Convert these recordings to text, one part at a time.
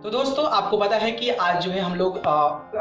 तो दोस्तों आपको पता है कि आज जो है हम लोग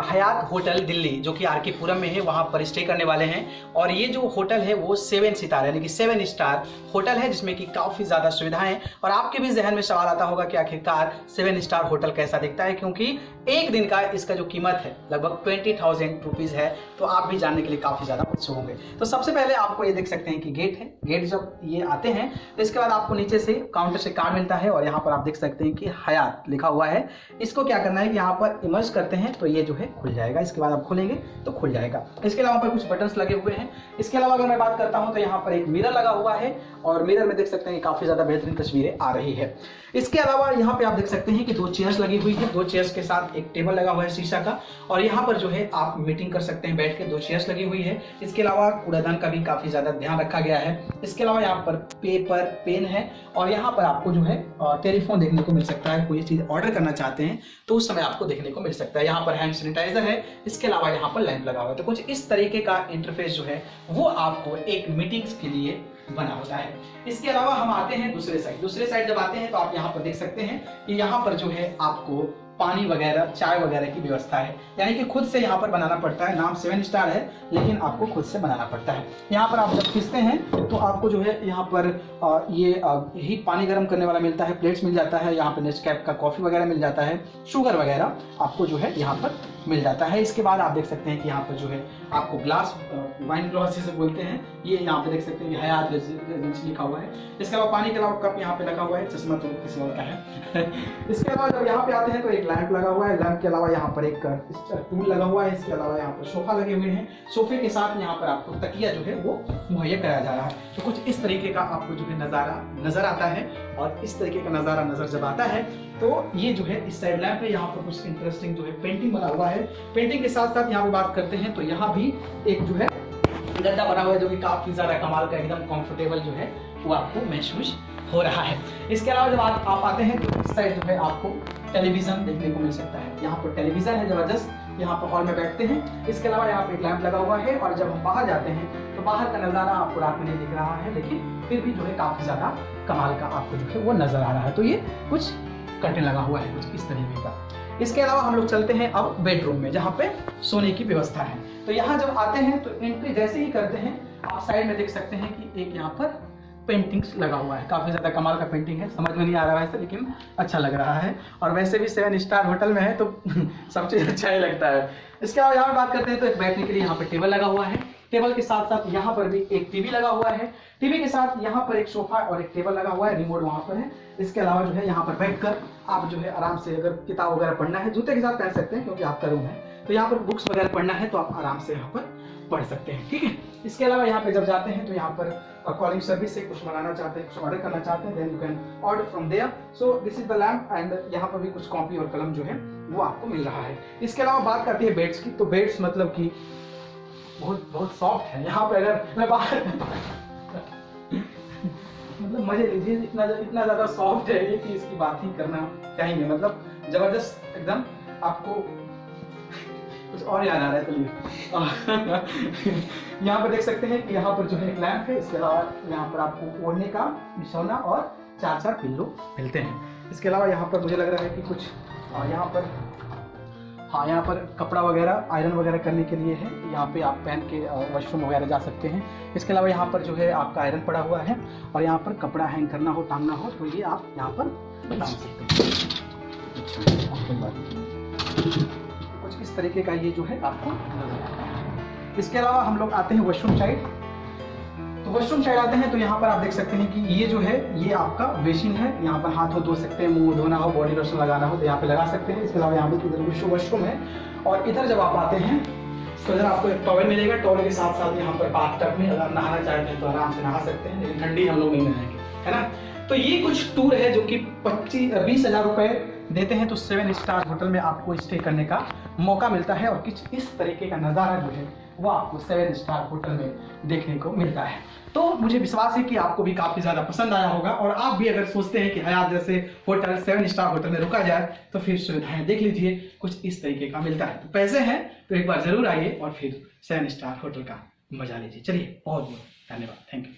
हयात होटल दिल्ली जो कि आर के पुरम में है वहाँ पर स्टे करने वाले हैं। और ये जो होटल है वो 7 सितारा यानी कि 7 स्टार होटल है जिसमें कि काफ़ी ज़्यादा सुविधाएं हैं। और आपके भी जहन में सवाल आता होगा कि आखिरकार 7 स्टार होटल कैसा दिखता है, क्योंकि एक दिन का इसका जो कीमत है लगभग 20,000 रुपीज़ है। तो आप भी जानने के लिए काफ़ी ज़्यादा उत्सुक होंगे। तो सबसे पहले आपको ये देख सकते हैं कि गेट है। गेट जब ये आते हैं तो इसके बाद आपको नीचे से काउंटर से कार्ड मिलता है और यहाँ पर आप देख सकते हैं कि हयात लिखा हुआ है। इसको क्या करना है कि यहाँ पर इमर्ज करते हैं तो ये जो है खुल जाएगा। इसके बाद आप खोलेंगे तो खुल जाएगा। इसके अलावा पर कुछ बटन्स लगे हुए हैं। इसके अलावा अगर मैं बात करता हूँ तो यहाँ पर एक मिरर लगा हुआ है और मिरर में देख सकते हैं कि काफ़ी ज़्यादा बेहतरीन तस्वीरें आ रही है। इसके अलावा यहाँ पे आप देख सकते हैं कि 2 चेयर्स लगी हुई है। 2 चेयर्स के साथ एक टेबल लगा हुआ है शीशा का और यहाँ पर जो है आप मीटिंग कर सकते हैं बैठ के। 2 चेयर्स लगी हुई है। इसके अलावा कूड़ादान का भी काफ़ी ज़्यादा ध्यान रखा गया है। इसके अलावा यहाँ पर पेपर पेन है और यहाँ पर आपको जो है टेलीफोन देखने को मिल सकता है। कोई चीज़ ऑर्डर करना चाहते हैं तो उस समय आपको देखने को मिल सकता है। यहाँ पर हैंड सैनिटाइजर है। इसके अलावा यहाँ पर लैंप लगा हुआ है। तो कुछ इस तरीके का इंटरफेस जो है वो आपको एक मीटिंग्स के लिए बना होता है। इसके अलावा हम आते हैं दूसरे साइड जब आते हैं तो आप यहाँ पर देख सकते हैं कि यहाँ पर जो है आपको पानी वगैरह चाय वगैरह की व्यवस्था है, यानी कि खुद से यहाँ पर बनाना पड़ता है। नाम 7 स्टार है लेकिन आपको खुद से बनाना पड़ता है। यहाँ पर आप जब खींचते हैं तो आपको जो है यहाँ पर ही पानी गर्म करने वाला मिलता है, प्लेट्स मिल जाता है। यहाँ पर नेस्कैफे का कॉफ़ी वगैरह मिल जाता है, शुगर वगैरह आपको जो है यहाँ पर मिल जाता है। इसके बाद आप देख सकते हैं कि यहाँ पर जो है आपको ग्लास वाइन ग्लास जिसे बोलते हैं ये यहाँ पे देख सकते हैं कि हयात रेजिडेंसी लिखा हुआ है। इसके अलावा पानी के अलावा कप यहाँ पे लगा हुआ है। चश्मा तो किसी और का है। इसके अलावा जब यहाँ पे आते हैं तो एक लैंप लगा हुआ है। लैंप के अलावा यहाँ पर एक टूल लगा हुआ है। इसके अलावा यहाँ पर सोफा लगे हुए हैं। सोफे के साथ यहाँ पर आपको तकिया जो है वो मुहैया कराया जा रहा है। तो कुछ इस तरीके का आपको जो है नज़ारा नजर आता है। और इस तरीके का नज़ारा नजर जब आता है तो ये जो है इस साइड लैंप है। यहाँ पर कुछ इंटरेस्टिंग जो है पेंटिंग बना हुआ है। पेंटिंग के साथ साथ यहाँ पे बात करते हैं तो यहाँ भी एक जो है गद्दा बना हुआ है जो कि काफी ज्यादा कमाल का, एकदम कंफर्टेबल जो है वो आपको महसूस हो रहा है। इसके अलावा जब आप आते हैं तो इस साइड जो है आपको टेलीविजन देखने को मिल सकता है। यहाँ पर टेलीविजन है जबरदस्त, यहाँ पर हॉल में बैठते हैं। इसके अलावा यहाँ पे एक लैंप लगा हुआ है और जब हम बाहर जाते हैं तो बाहर का नज़ारा आपको रात में नहीं दिख रहा है लेकिन फिर भी जो है काफ़ी ज़्यादा कमाल का आपको जो है वो नज़र आ रहा है। तो ये कुछ कर्टेन लगा हुआ है कुछ इस तरीके का। इसके अलावा हम लोग चलते हैं अब बेडरूम में जहाँ पे सोने की व्यवस्था है। तो यहाँ जब आते हैं तो एंट्री जैसे ही करते हैं आप साइड में देख सकते हैं कि एक यहाँ पर पेंटिंग्स लगा हुआ है। काफ़ी ज़्यादा कमाल का पेंटिंग है, समझ में नहीं आ रहा है वैसे लेकिन अच्छा लग रहा है। और वैसे भी 7 स्टार होटल में है तो सब चीज़ अच्छा ही लगता है। इसके अलावा यहाँ पर बात करते हैं तो एक बैठने के लिए यहाँ पर टेबल लगा हुआ है। टेबल के साथ साथ यहाँ पर भी एक टीवी लगा हुआ है। टीवी के साथ यहाँ पर एक सोफा और एक टेबल लगा हुआ है, रिमोट वहाँ पर है। इसके अलावा जो है यहाँ पर बैठकर आप जो है आराम से अगर किताब वगैरह पढ़ना है जूते के साथ पहन सकते हैं क्योंकि आपका रूम है। तो यहाँ पर बुक्स वगैरह पढ़ना है तो आप आराम से यहाँ पर पढ़ सकते हैं, ठीक है। इसके अलावा यहाँ पे जब जाते हैं तो यहाँ पर कॉलिंग सर्विस से कुछ मंगाना चाहते हैं, कुछ ऑर्डर करना चाहते हैं, then you can order from there. So this is the lamp and यहाँ पर भी कुछ कॉपी और कलम जो है वो आपको मिल रहा है। इसके अलावा बात करती है बेड्स की, तो बेड्स मतलब कि बहुत सॉफ्ट है। यहाँ पे अगर मैं बाहर मतलब मजे लीजिए, इतना ज्यादा सॉफ्ट है ये कि इसकी बात ही करना चाहिए। मतलब जबरदस्त एकदम, आपको कुछ और याद आ रहा है। चलिए यहाँ पर देख सकते हैं कि यहाँ पर जो है एक लैंप है। इसके अलावा यहाँ पर आपको ओढ़ने का बिछौना और 4 पिल्लो मिलते हैं। इसके अलावा यहाँ पर मुझे लग रहा है कि कुछ यहाँ पर यहाँ पर कपड़ा वगैरह आयरन वगैरह करने के लिए है। यहाँ पे आप पहन के वॉशरूम वगैरह जा सकते हैं। इसके अलावा यहाँ पर जो है आपका आयरन पड़ा हुआ है और यहाँ पर कपड़ा हैंग करना हो, टांगना हो तो ये आप यहाँ पर टांग सकते हैं। कुछ इस तरीके का ये जो है आपको। इसके अलावा हम लोग आते हैं वॉशरूम साइड। तो वॉशरूम साइड आते हैं तो यहाँ पर आप देख सकते हैं कि ये जो है ये आपका बेसिन है। यहाँ पर हाथ धो सकते हैं, मुंह धोना हो, बॉडी लोशन लगाना हो तो यहाँ पे लगा सकते हैं। इसके अलावा यहाँ पे इधर वॉशरूम है और इधर जब आप आते हैं तो इधर आपको एक टॉवल मिलेगा। टॉवल के साथ साथ यहाँ पर बाथटब में अगर नहाना चाहते हैं तो आराम से नहा सकते हैं, लेकिन ठंडी हम लोग नहीं नहाएंगे, है ना। तो ये कुछ टूर है जो कि 20,000 रुपये देते हैं तो 7 स्टार होटल में आपको स्टे करने का मौका मिलता है। और कुछ इस तरीके का नज़ारा जो है वो आपको 7 स्टार होटल में देखने को मिलता है। तो मुझे विश्वास है कि आपको भी काफ़ी ज़्यादा पसंद आया होगा और आप भी अगर सोचते हैं कि हयात जैसे होटल 7 स्टार होटल में रुका जाए तो फिर सुविधाएं देख लीजिए, कुछ इस तरीके का मिलता है। तो पैसे हैं तो एक बार ज़रूर आइए और फिर 7 स्टार होटल का मजा लीजिए। चलिए, बहुत बहुत धन्यवाद, थैंक यू।